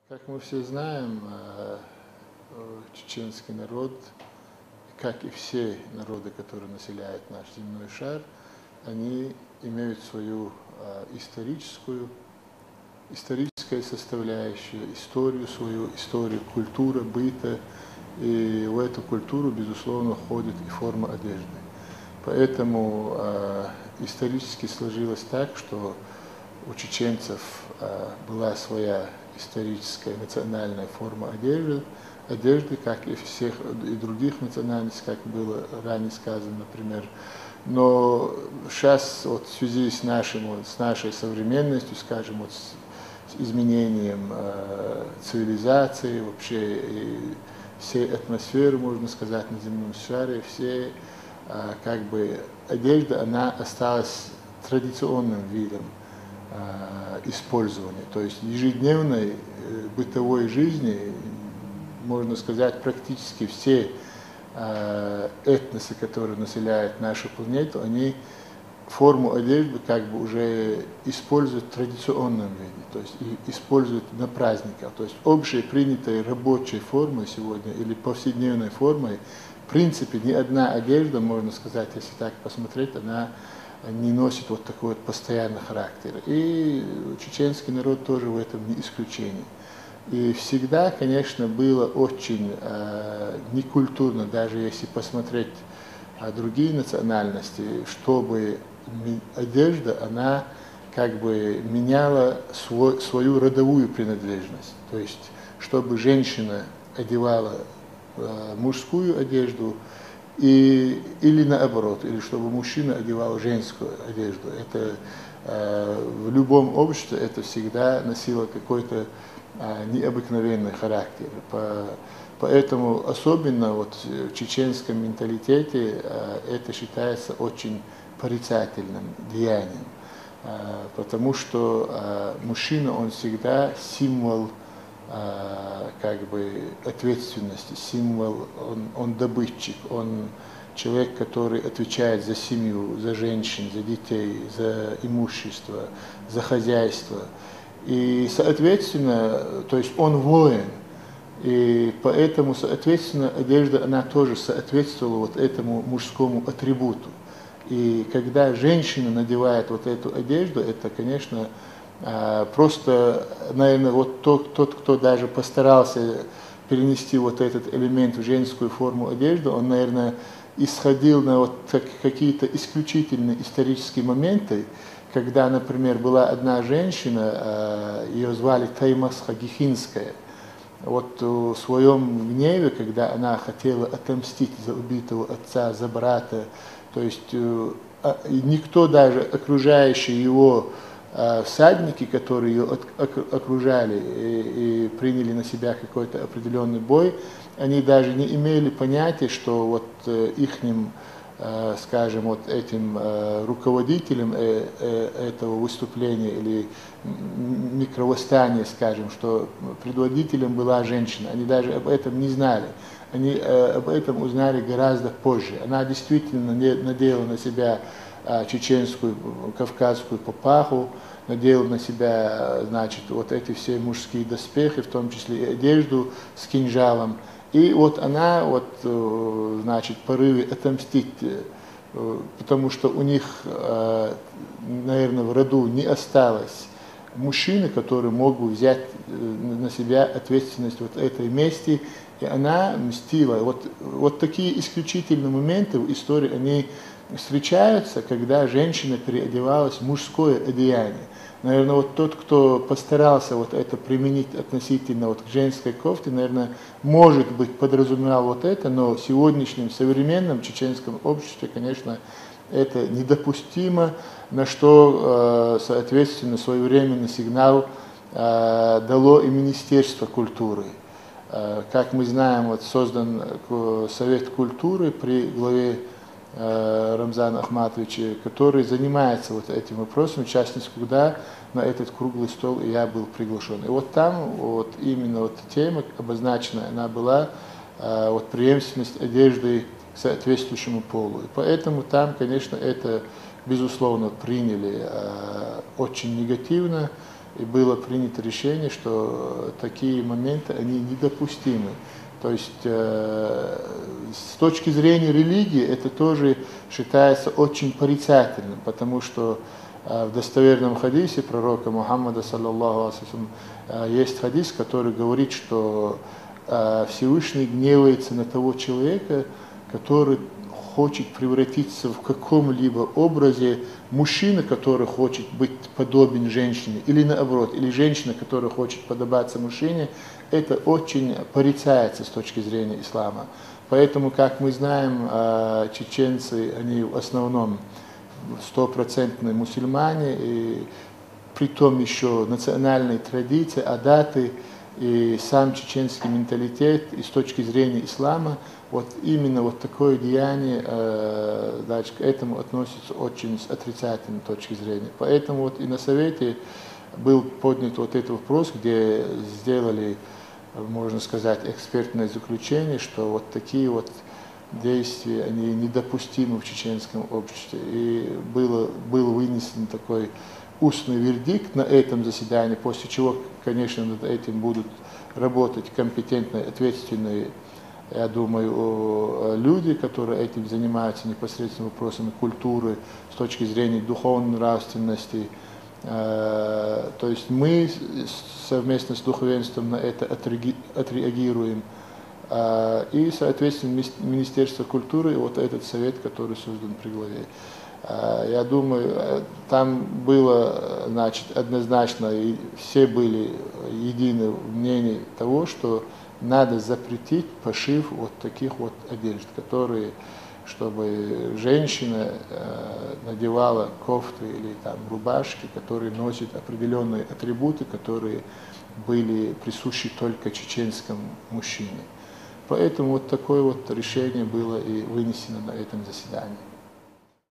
Как мы все знаем, чеченский народ, как и все народы, которые населяют наш земной шар, они имеют свою историческую составляющую, историю свою, историю, культура, быта. И в эту культуру, безусловно, входит и форма одежды. Поэтому исторически сложилось так, что у чеченцев была своя историческая национальная форма одежды, как и всех и других национальностей, как было ранее сказано, например. Но сейчас вот в связи с нашей современностью, скажем, вот с изменением цивилизации, вообще и всей атмосферы, можно сказать, на земном шаре, все как бы одежда, она осталась традиционным видом использования. То есть ежедневной бытовой жизни, можно сказать, практически все этносы, которые населяют нашу планету, они форму одежды как бы уже используют в традиционном виде, то есть используют на праздниках. То есть общей принятой рабочей формой сегодня или повседневной формой, в принципе, ни одна одежда, можно сказать, если так посмотреть, она не носит вот такой вот постоянный характер. И чеченский народ тоже в этом не исключение. И всегда, конечно, было очень некультурно, даже если посмотреть другие национальности, чтобы одежда, она как бы меняла свою родовую принадлежность. То есть, чтобы женщина одевала мужскую одежду, или наоборот, или чтобы мужчина одевал женскую одежду. Это в любом обществе это всегда носило какой-то необыкновенный характер. Поэтому особенно вот в чеченском менталитете это считается очень порицательным деянием, потому что мужчина, он всегда символ как бы ответственности, символ, он добытчик, он человек, который отвечает за семью, за женщин, за детей, за имущество, за хозяйство. И, соответственно, то есть он воин, и поэтому, соответственно, одежда, она тоже соответствовала вот этому мужскому атрибуту. И когда женщина надевает вот эту одежду, это, конечно, просто, наверное, вот тот, кто даже постарался перенести вот этот элемент в женскую форму одежды, он, наверное, исходил на вот какие-то исключительные исторические моменты, когда, например, была одна женщина, ее звали Таймасха Гихинская. Вот в своем гневе, когда она хотела отомстить за убитого отца, за брата, то есть никто, даже окружающие его всадники, которые ее окружали и приняли на себя какой-то определенный бой, они даже не имели понятия, что вот ихним, скажем, вот этим руководителем этого выступления или микровосстания, скажем, что предводителем была женщина. Они даже об этом не знали. Они об этом узнали гораздо позже. Она действительно надела на себя чеченскую, кавказскую папаху, надела на себя, значит, вот эти все мужские доспехи, в том числе и одежду с кинжалом. И вот она, вот, значит, в порыве отомстить, потому что у них, наверное, в роду не осталось мужчины, который мог бы взять на себя ответственность вот этой мести, и она мстила. Вот такие исключительные моменты в истории, они встречаются, когда женщина переодевалась в мужское одеяние. Наверное, вот тот, кто постарался вот это применить относительно вот к женской кофте, наверное, может быть, подразумевал вот это, но в сегодняшнем современном чеченском обществе, конечно, это недопустимо, на что, соответственно, своевременный сигнал дало и Министерство культуры. Как мы знаем, вот создан Совет культуры при главе Рамзана Ахматовича, который занимается вот этим вопросом, в частности, куда на этот круглый стол и я был приглашен. И вот там вот именно вот тема обозначена, она была вот преемственность одежды к соответствующему полу. И поэтому там, конечно, это, безусловно, приняли очень негативно. и было принято решение, что такие моменты, они недопустимы. То есть с точки зрения религии это тоже считается очень порицательным, потому что в достоверном хадисе пророка Мухаммада, саллаллаху алейхи, есть хадис, который говорит, что Всевышний гневается на того человека, который хочет превратиться в каком-либо образе мужчина, который хочет быть подобен женщине, или наоборот, или женщина, которая хочет подобаться мужчине, это очень порицается с точки зрения ислама. Поэтому, как мы знаем, чеченцы, они в основном стопроцентные мусульмане, и притом еще национальные традиции, адаты, и сам чеченский менталитет, и с точки зрения ислама, вот именно вот такое деяние дальше к этому относится очень с отрицательной точки зрения. Поэтому вот и на совете был поднят вот этот вопрос, где сделали, можно сказать, экспертное заключение, что вот такие вот действия, они недопустимы в чеченском обществе. И был вынесен такой устный вердикт на этом заседании, после чего, конечно, над этим будут работать компетентные, ответственные, я думаю, люди, которые этим занимаются непосредственно вопросами культуры с точки зрения духовной нравственности. То есть мы совместно с духовенством на это отреагируем. И, соответственно, Министерство культуры и вот этот совет, который создан при главе. Я думаю, там было, значит, однозначно, и все были едины в мнении того, что надо запретить пошив вот таких вот одежд, которые, чтобы женщина надевала кофты или там рубашки, которые носят определенные атрибуты, которые были присущи только чеченскому мужчине. Поэтому вот такое вот решение было и вынесено на этом заседании.